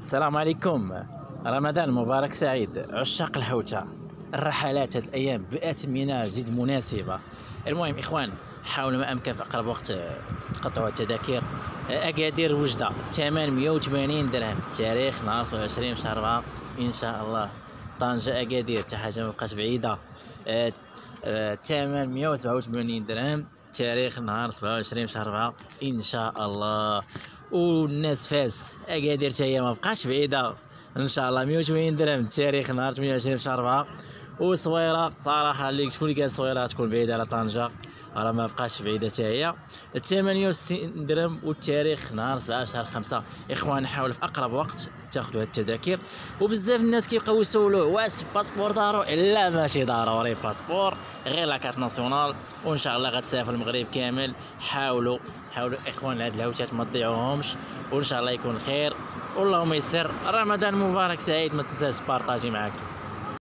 السلام عليكم. رمضان مبارك سعيد. عشاق الحوته، الرحلات هذه الايام باثمنه جد مناسبه. المهم اخوان، حاولوا ما امكن في اقرب وقت تقطعوا التذاكر. اكادير وجده 880 درهم، تاريخ نهار 27 شهر 4 ان شاء الله. طنجه اكادير حتى حاجه ما بقات بعيده. 887 درهم، تاريخ نهار 27 شهر 4 ان شاء الله. والناس فاس اكادير حتى هي ما بقاش بعيده ان شاء الله. 180 درهم، تاريخ نهار 28 شهر 4. وصويره صراحه اللي شكون اللي قال صويره تكون بعيده على طنجه، راه ما بقاش بعيده حتى هي. 68 درهم، والتاريخ نهار 7 شهر 5. اخوان حاولوا في اقرب وقت تاخذوا هاد التذاكر. وبزاف الناس كيبقاو يسولوه واش الباسبور ضروري؟ لا ماشي ضروري باسبور، غير لاكارت ناسيونال وان شاء الله غتسافر المغرب كامل. حاولوا اخوان، هاد الهوتات ما تضيعوهمش، وان شاء الله يكون خير. واللهم يسر. رمضان مبارك سعيد، ما تنساش بارطاجي معاك.